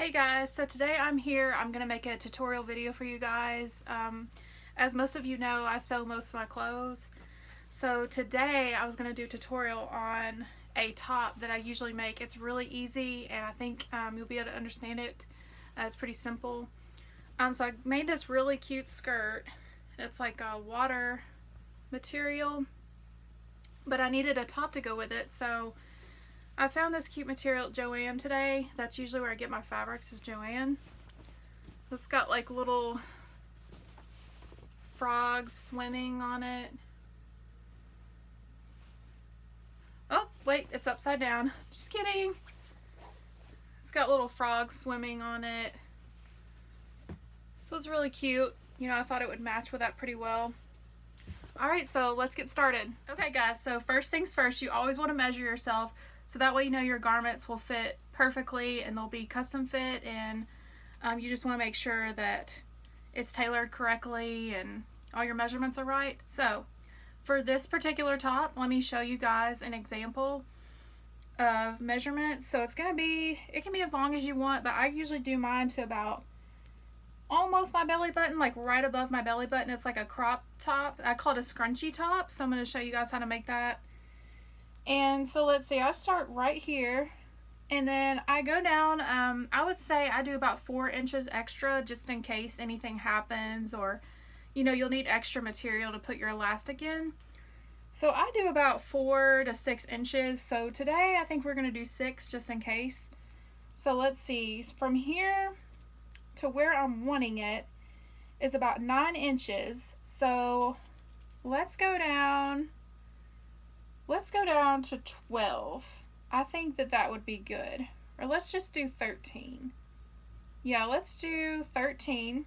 Hey guys, so today I'm going to make a tutorial video for you guys. As most of you know, I sew most of my clothes. So today I was going to do a tutorial on a top that I usually make. It's really easy and I think you'll be able to understand it. It's pretty simple. So I made this really cute skirt. It's like a water material, but I needed a top to go with it, so I found this cute material at Joann today. That's usually where I get my fabrics, is Joann. It's got like little frogs swimming on it. Oh, wait, it's upside down. Just kidding. It's got little frogs swimming on it. So it's really cute. You know, I thought it would match with that pretty well. Alright, so let's get started. Okay guys, so first things first, you always want to measure yourself so that way you know your garments will fit perfectly and they'll be custom fit, and you just want to make sure that it's tailored correctly and all your measurements are right. So for this particular top, let me show you guys an example of measurements. So it can be as long as you want, but I usually do mine to about almost my belly button, like right above my belly button. It's like a crop top. I call it a scrunchie top, so I'm going to show you guys how to make that. And so let's see, I start right here and then I go down. I would say I do about 4 inches extra just in case anything happens, or you know, you'll need extra material to put your elastic in. So I do about 4 to 6 inches. So today I think we're going to do 6 just in case. So let's see, from here to where I'm wanting it is about 9 inches. So let's go down to 12. I think that would be good. Or let's just do 13. Yeah, let's do 13.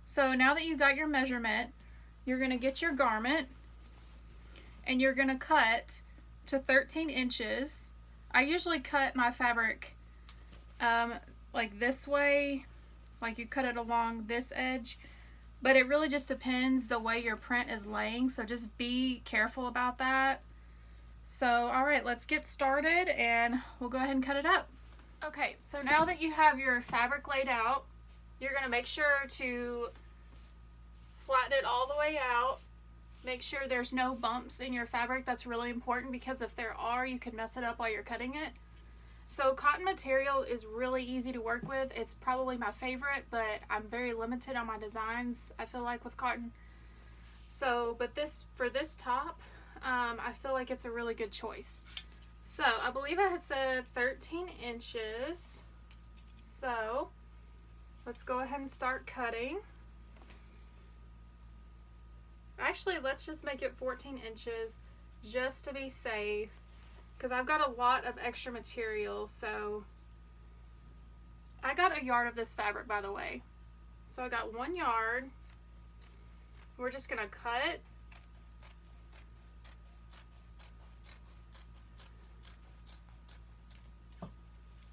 So now that you got your measurement, you're going to get your garment and you're going to cut to 13 inches. I usually cut my fabric like this way, like you cut it along this edge, but it really just depends the way your print is laying, so just be careful about that. So alright, let's get started and we'll go ahead and cut it up. Okay, so now that you have your fabric laid out, you're going to make sure to flatten it all the way out. Make sure there's no bumps in your fabric. That's really important because if there are, you can mess it up while you're cutting it. So cotton material is really easy to work with. It's probably my favorite, but I'm very limited on my designs, I feel like, with cotton. So, but for this top, I feel like it's a really good choice. So I believe I had said 13 inches. So let's go ahead and start cutting. Actually, let's just make it 14 inches just to be safe, because I've got a lot of extra material. So I got a yard of this fabric, by the way. So I got 1 yard. We're just gonna cut.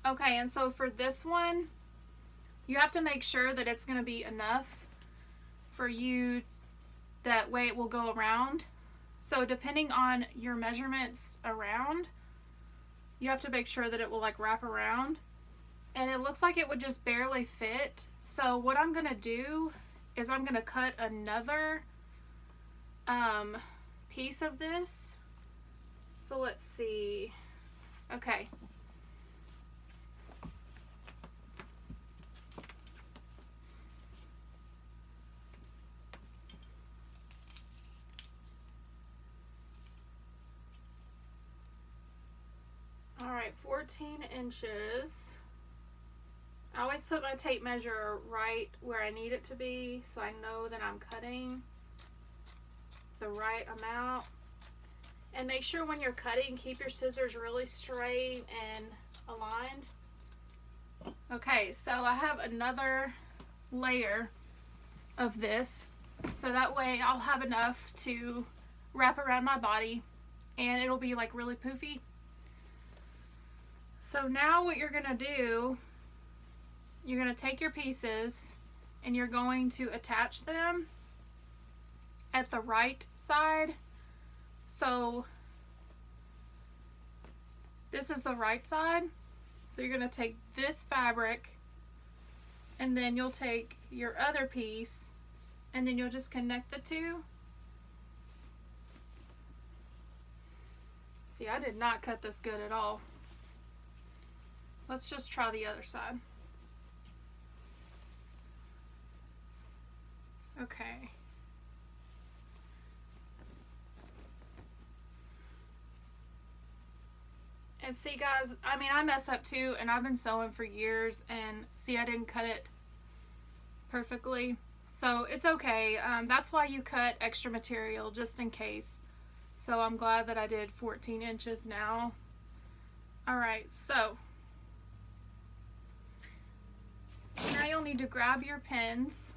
Okay, and so for this one, you have to make sure that it's gonna be enough for you, that way it will go around. So depending on your measurements around, you have to make sure that it will like wrap around. And it looks like it would just barely fit. So what I'm gonna do is I'm gonna cut another piece of this. So let's see. Okay. Alright, 14 inches. I always put my tape measure right where I need it to be, so I know that I'm cutting the right amount. And make sure when you're cutting, keep your scissors really straight and aligned. Okay, so I have another layer of this, so that way I'll have enough to wrap around my body and it'll be like really poofy. So now what you're gonna do, you're gonna take your pieces and you're going to attach them at the right side. So this is the right side. So you're going to take this fabric, and then you'll take your other piece, and then you'll just connect the two. See, I did not cut this good at all. Let's just try the other side. Okay. And see guys, I mean, I mess up too, and I've been sewing for years, and see, I didn't cut it perfectly. So it's okay. That's why you cut extra material, just in case. So I'm glad that I did 14 inches now. Alright, so now you'll need to grab your pins.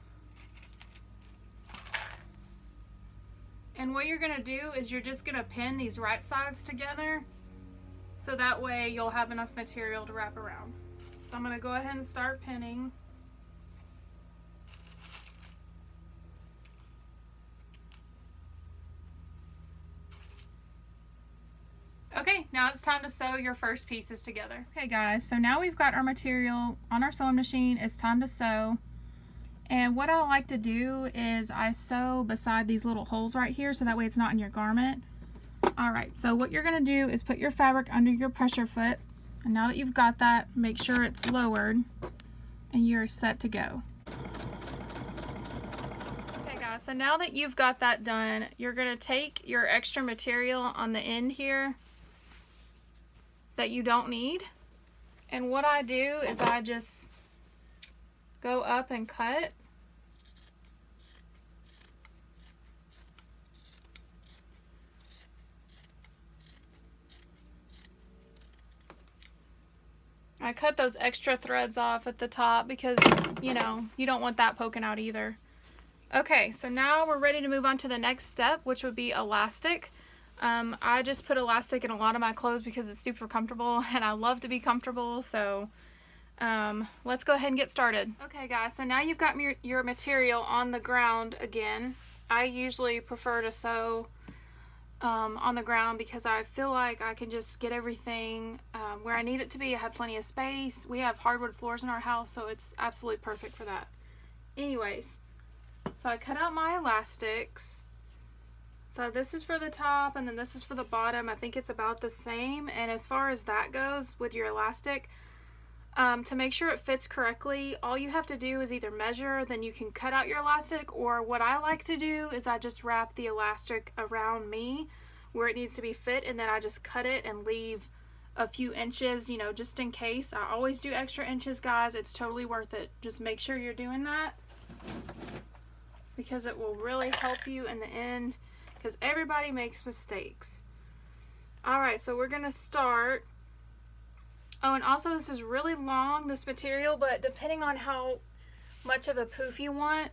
And what you're going to do is you're just going to pin these right sides together, so that way you'll have enough material to wrap around. So I'm going to go ahead and start pinning. Okay, now it's time to sew your first pieces together. Okay guys, so now we've got our material on our sewing machine. It's time to sew. And what I like to do is I sew beside these little holes right here, so that way it's not in your garment. Alright, so what you're going to do is put your fabric under your pressure foot. And now that you've got that, make sure it's lowered and you're set to go. Okay guys, so now that you've got that done, you're going to take your extra material on the end here that you don't need. And what I do is I just go up and cut. I cut those extra threads off at the top because, you know, you don't want that poking out either. Okay, so now we're ready to move on to the next step, which would be elastic. I just put elastic in a lot of my clothes because it's super comfortable, and I love to be comfortable, so let's go ahead and get started. Okay guys, so now you've got your material on the ground again. I usually prefer to sew on the ground because I feel like I can just get everything where I need it to be. I have plenty of space. We have hardwood floors in our house, so it's absolutely perfect for that. Anyways, so I cut out my elastics. So this is for the top, and then this is for the bottom. I think it's about the same. And as far as that goes with your elastic, to make sure it fits correctly, all you have to do is either measure, then you can cut out your elastic, or what I like to do is I just wrap the elastic around me where it needs to be fit, and then I just cut it and leave a few inches, you know, just in case. I always do extra inches, guys. It's totally worth it. Just make sure you're doing that because it will really help you in the end, because everybody makes mistakes. Alright, so we're gonna start. Oh, and also this is really long, this material, but depending on how much of a poof you want,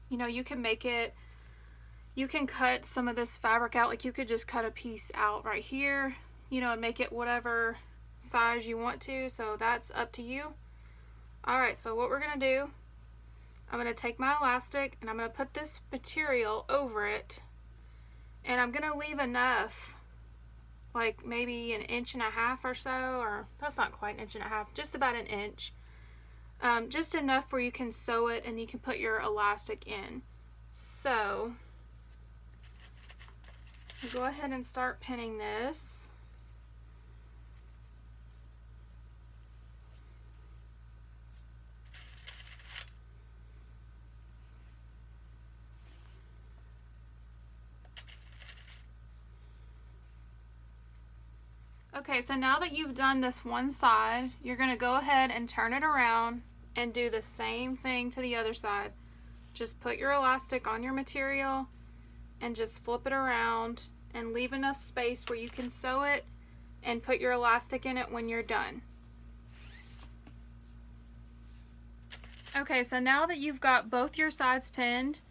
you know, you can make it, you can cut some of this fabric out. Like you could just cut a piece out right here, you know, and make it whatever size you want to, so that's up to you. Alright, so what we're gonna do, I'm gonna take my elastic and I'm gonna put this material over it, and I'm gonna leave enough, like maybe 1.5 inches or so, or that's not quite 1.5 inches, just about 1 inch. Just enough where you can sew it and you can put your elastic in. So go ahead and start pinning this. Okay, so now that you've done this one side, you're going to go ahead and turn it around and do the same thing to the other side. Just put your elastic on your material and just flip it around and leave enough space where you can sew it and put your elastic in it when you're done. Okay, so now that you've got both your sides pinned,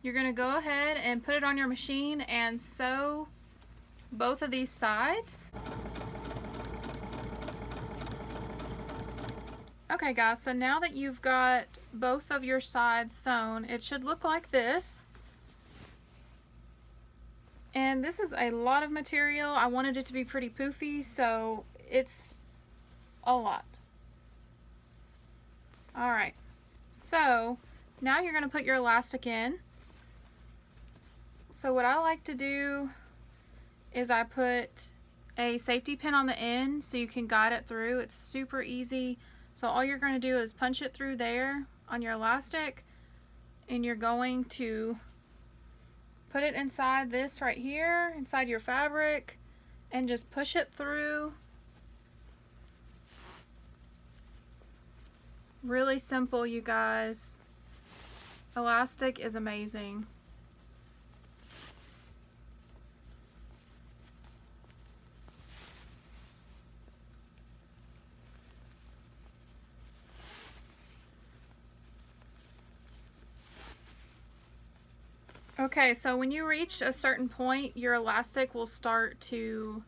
you're going to go ahead and put it on your machine and sew both of these sides. Okay guys, so now that you've got both of your sides sewn, it should look like this. And this is a lot of material. I wanted it to be pretty poofy, so it's a lot. All right, so now you're gonna put your elastic in. So what I like to do is I put a safety pin on the end so you can guide it through. It's super easy. So all you're gonna do is punch it through there on your elastic, and you're going to put it inside this right here, inside your fabric, and just push it through. Really simple, you guys. Elastic is amazing. Okay, so when you reach a certain point, your elastic will start to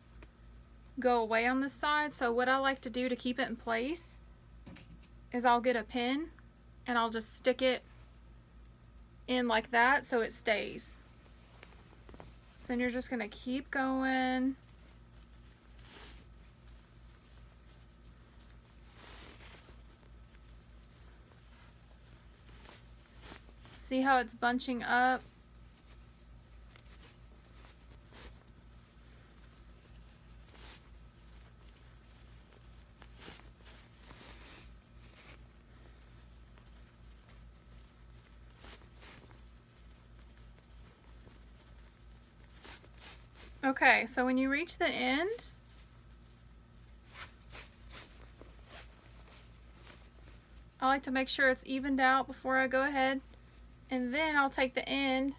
go away on this side. So what I like to do to keep it in place is I'll get a pin and I'll just stick it in like that so it stays. So then you're just gonna keep going. See how it's bunching up? Okay, so when you reach the end, I like to make sure it's evened out before I go ahead, and then I'll take the end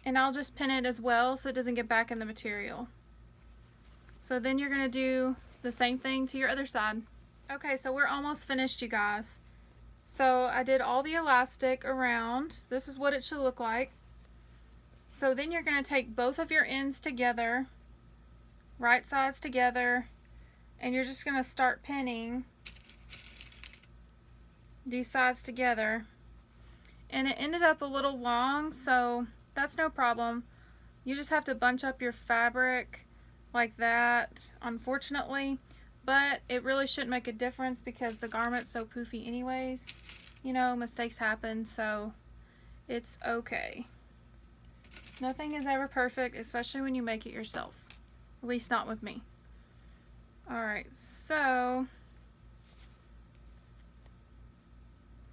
and I'll just pin it as well so it doesn't get back in the material. So then you're gonna do the same thing to your other side. Okay, so we're almost finished, you guys. So I did all the elastic around. This is what it should look like. So then you're going to take both of your ends together, right sides together, and you're just going to start pinning these sides together. And it ended up a little long, so that's no problem. You just have to bunch up your fabric like that, unfortunately, but it really shouldn't make a difference because the garment's so poofy anyways. You know, mistakes happen, so it's okay. Nothing is ever perfect, especially when you make it yourself. At least not with me. Alright, so...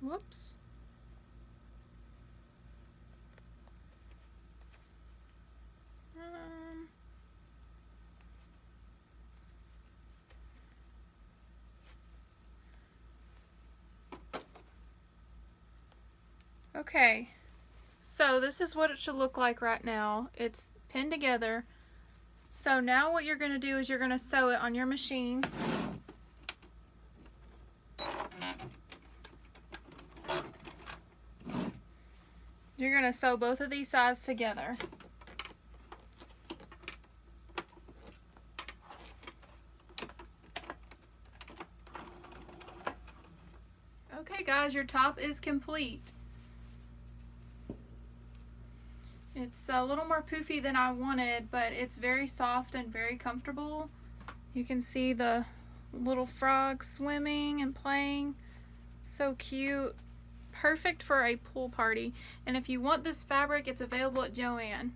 Whoops. Okay. So this is what it should look like right now. It's pinned together. So now what you're going to do is you're going to sew it on your machine. You're going to sew both of these sides together. Okay guys, your top is complete. It's a little more poofy than I wanted, but it's very soft and very comfortable. You can see the little frog swimming and playing. So cute. Perfect for a pool party. And if you want this fabric, it's available at Joann.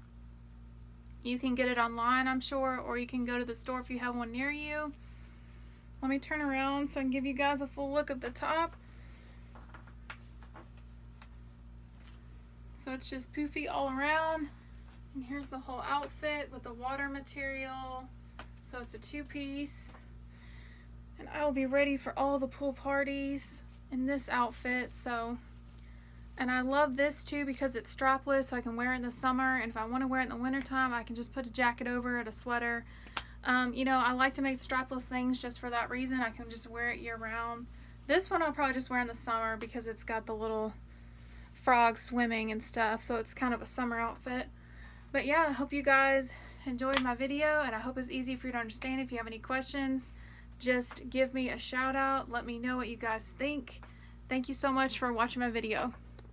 You can get it online, I'm sure, or you can go to the store if you have one near you. Let me turn around so I can give you guys a full look of the top. So it's just poofy all around. And here's the whole outfit with the water material. So it's a two-piece. And I will be ready for all the pool parties in this outfit. And I love this too because it's strapless, so I can wear it in the summer. And if I want to wear it in the wintertime, I can just put a jacket over it, a sweater. You know, I like to make strapless things just for that reason. I can just wear it year round. This one I'll probably just wear in the summer because it's got the little frog swimming and stuff, so it's kind of a summer outfit. But yeah, I hope you guys enjoyed my video, and I hope it's easy for you to understand. If you have any questions, just give me a shout out. Let me know what you guys think. Thank you so much for watching my video.